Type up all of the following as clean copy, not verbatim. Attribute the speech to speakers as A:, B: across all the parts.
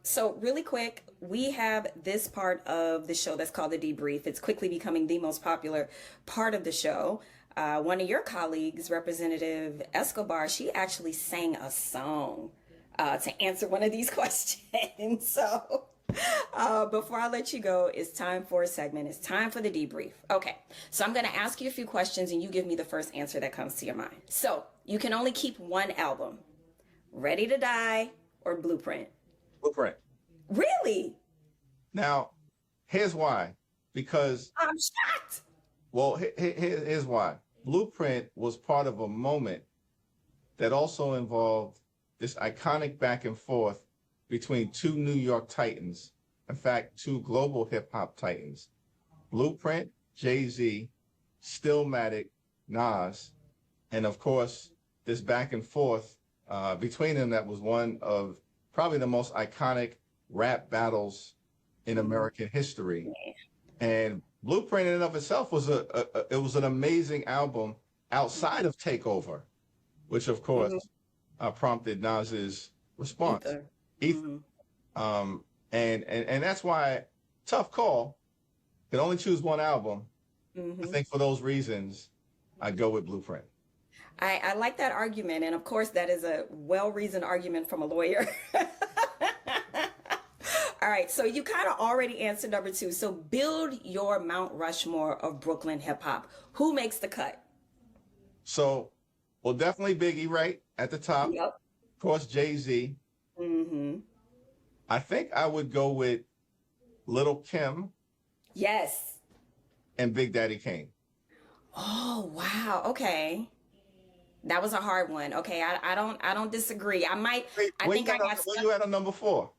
A: So really quick, we have this part of the show that's called the debrief. It's quickly becoming the most popular part of the show. One of your colleagues, Representative Escobar, she actually sang a song to answer one of these questions. So before I let you go, it's time for a segment. It's time for the debrief. Okay, so I'm going to ask you a few questions and you give me the first answer that comes to your mind. So you can only keep one album, Ready to Die or Blueprint.
B: Blueprint.
A: Really?
B: Now, here's why. Because,
A: I'm shocked.
B: well, here's why. Blueprint was part of a moment that also involved this iconic back and forth between two New York titans. In fact, two global hip hop titans. Blueprint, Jay-Z, Stillmatic, Nas, and of course, this back and forth between them that was one of probably the most iconic rap battles in American history. And Blueprint in and of itself was it was an amazing album outside of Takeover, which of course prompted Nas's response. Ether. And that's why tough call. Could only choose one album. I think for those reasons, I'd go with Blueprint.
A: I like that argument. And of course, that is a well-reasoned argument from a lawyer. All right. So you kind of already answered number two. So build your Mount Rushmore of Brooklyn hip hop. Who makes the cut?
B: So, well, definitely Biggie, right? At the top.
A: Yep.
B: Of course, Jay-Z. I think I would go with Little Kim.
A: Yes.
B: And Big Daddy Kane.
A: Oh, wow. Okay. That was a hard one. Okay, I don't disagree. I might.
B: Wait,
A: I think I got.
B: Where you at on number 4?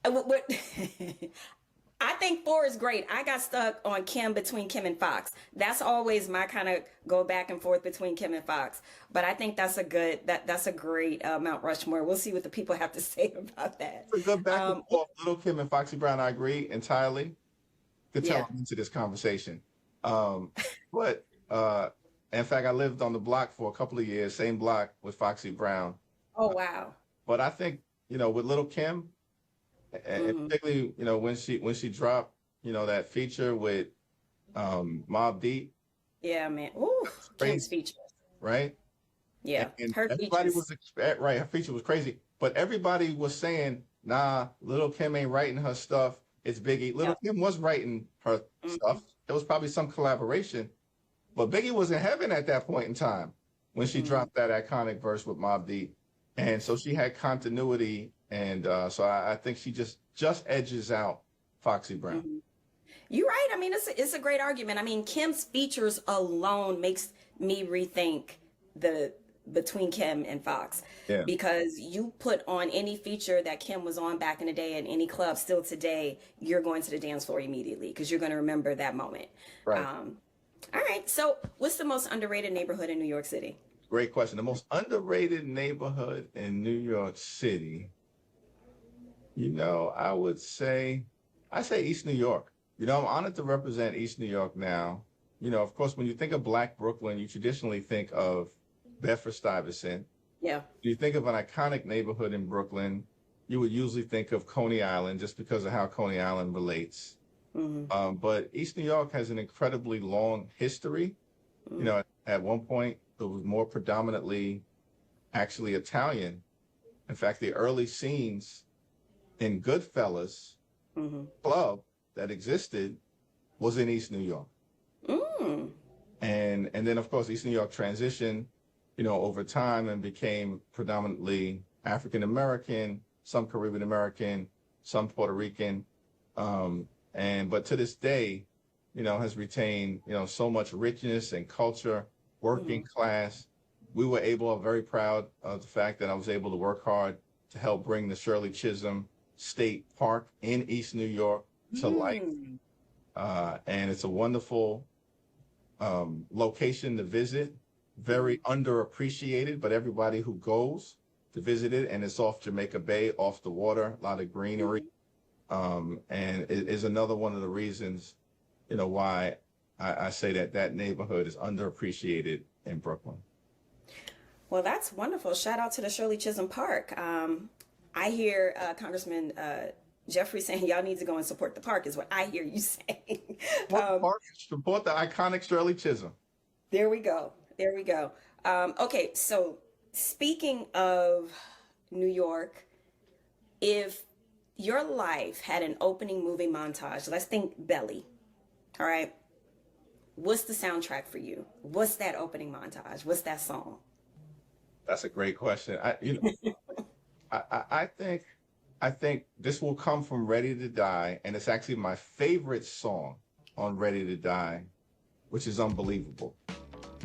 A: I think 4 is great. I got stuck on Kim between Kim and Fox. That's always my kind of go back and forth between Kim and Fox. But I think that's a good that's a great Mount Rushmore. We'll see what the people have to say about that.
B: It's a good back and forth. Little Kim and Foxy Brown. I agree entirely. Could tell I'm into this conversation. But in fact, I lived on the block for a couple of years, same block with Foxy Brown.
A: Oh, wow.
B: But I think, with Little Kim, and particularly, when she dropped, that feature with Mobb Deep.
A: Yeah, man. Ooh, Kim's feature.
B: Right?
A: Yeah,
B: and
A: her
B: everybody
A: features.
B: right, her feature was crazy. But everybody was saying, nah, Little Kim ain't writing her stuff. It's Biggie. Little Kim was writing her stuff. There was probably some collaboration. But Biggie was in heaven at that point in time when she dropped that iconic verse with Mobb Deep. And so she had continuity. And so I think she just edges out Foxy Brown.
A: You're right. I mean, it's a great argument. I mean, Kim's features alone makes me rethink the between Kim and Fox.
B: Yeah.
A: Because you put on any feature that Kim was on back in the day in any club, still today, you're going to the dance floor immediately because you're going to remember that moment.
B: Right.
A: All right. So what's the most underrated neighborhood in New York City?
B: Great question. The most underrated neighborhood in New York City, I would say East New York. I'm honored to represent East New York now. Of course, when you think of Black Brooklyn, you traditionally think of Bedford-Stuyvesant.
A: Yeah.
B: When you think of an iconic neighborhood in Brooklyn, you would usually think of Coney Island just because of how Coney Island relates. But East New York has an incredibly long history. At one point, it was more predominantly actually Italian. In fact, the early scenes in Goodfellas club that existed was in East New York. And then, of course, East New York transitioned, over time and became predominantly African-American, some Caribbean-American, some Puerto Rican. But to this day, has retained, so much richness and culture, working class. We were able, I'm very proud of the fact that I was able to work hard to help bring the Shirley Chisholm State Park in East New York to life. And it's a wonderful location to visit, very underappreciated, but everybody who goes to visit it, and it's off Jamaica Bay, off the water, a lot of greenery. And it is another one of the reasons, why I say that neighborhood is underappreciated in Brooklyn.
A: Well, that's wonderful. Shout out to the Shirley Chisholm Park. I hear Congressman Jeffrey saying y'all need to go and support the park is what I hear you saying.
B: Support the park, support the iconic Shirley Chisholm.
A: There we go. There we go. Okay, so speaking of New York, if your life had an opening movie montage, let's think Belly, all right? What's the soundtrack for you? What's that opening montage? What's that song?
B: That's a great question. I think this will come from Ready to Die, and it's actually my favorite song on Ready to Die, which is Unbelievable.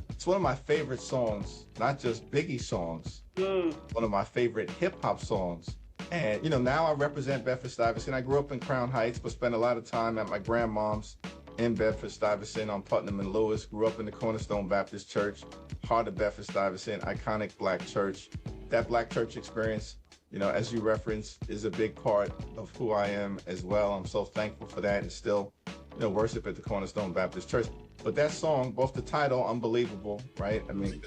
B: It's one of my favorite songs, not just Biggie songs, one of my favorite hip hop songs. And, now I represent Bedford-Stuyvesant. I grew up in Crown Heights, but spent a lot of time at my grandmom's in Bedford-Stuyvesant on Putnam and Lewis. Grew up in the Cornerstone Baptist Church, heart of Bedford-Stuyvesant, iconic Black church. That Black church experience, as you referenced, is a big part of who I am as well. I'm so thankful for that and still, worship at the Cornerstone Baptist Church. But that song, both the title, Unbelievable, right? I mean,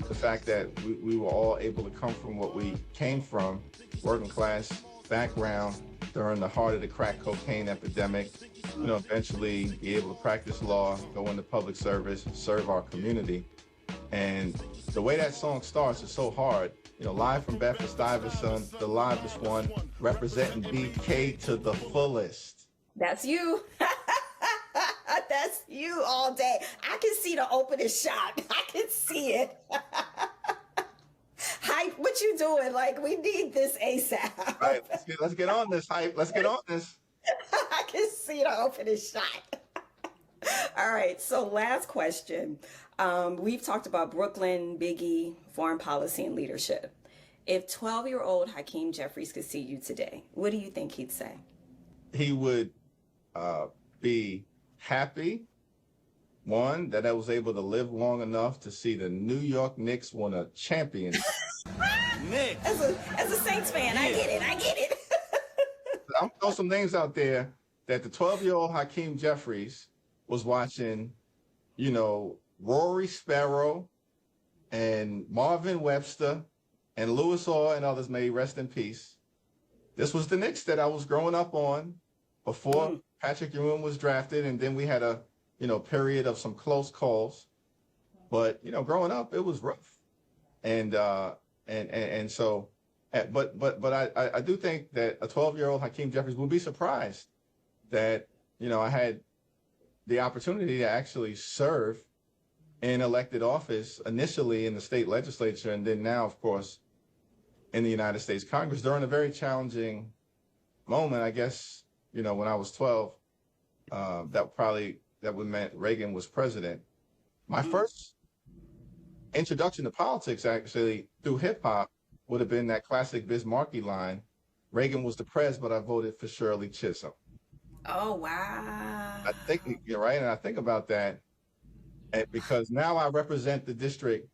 B: the fact that we were all able to come from what we came from, working class background during the heart of the crack cocaine epidemic, eventually be able to practice law, go into public service, serve our community. And the way that song starts is so hard. Live from Bedford-Stuyvesant, the livest one, representing BK to the fullest.
A: That's you. That's you all day. I can see the opening shot. I can see it. Hype, what you doing? Like, we need this ASAP.
B: Right, let's get on this, Hype. Let's get on this.
A: I can see the opening shot. All right, so last question. We've talked about Brooklyn, Biggie, foreign policy, and leadership. If 12-year-old Hakeem Jeffries could see you today, what do you think he'd say?
B: He would be happy, one, that I was able to live long enough to see the New York Knicks win a championship.
C: Knicks.
A: As a Saints fan, yeah. I get it.
B: I'm throwing some names out there that the 12-year-old Hakeem Jeffries was watching, Rory Sparrow and Marvin Webster and Louis Orr and others, may rest in peace. This was the Knicks that I was growing up on before Patrick Ewing was drafted, and then we had a period of some close calls. But growing up, it was rough, and so, but I do think that a 12-year-old Hakeem Jeffries will be surprised that I had the opportunity to actually serve in elected office, initially in the state legislature, and then now, of course, in the United States Congress during a very challenging moment. I guess when I was 12, that would meant Reagan was president. My first introduction to politics, actually, through hip hop, would have been that classic Biz Markie line, Reagan was the pres, but I voted for Shirley Chisholm.
A: Oh, wow.
B: I think you're right, and I think about that because now I represent the district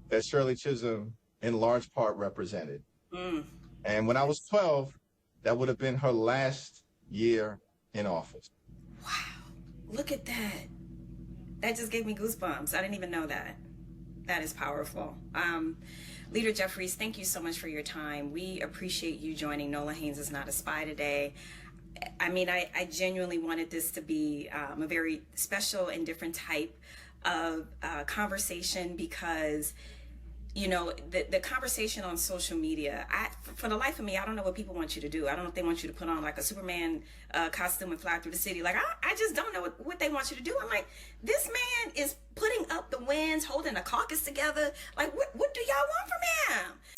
B: that Shirley Chisholm in large part represented. And when I was 12, that would have been her last year in office.
A: Wow. Look at that. That just gave me goosebumps. I didn't even know that. That is powerful. Leader Jeffries, thank you so much for your time. We appreciate you joining Nola Haynes is Not a Spy today. I mean, I genuinely wanted this to be a very special and different type of conversation because, the conversation on social media, for the life of me, I don't know what people want you to do. I don't know if they want you to put on like a Superman costume and fly through the city. Like, I just don't know what they want you to do. I'm like, this man is putting up the wins, holding a caucus together. Like, what do y'all want from him?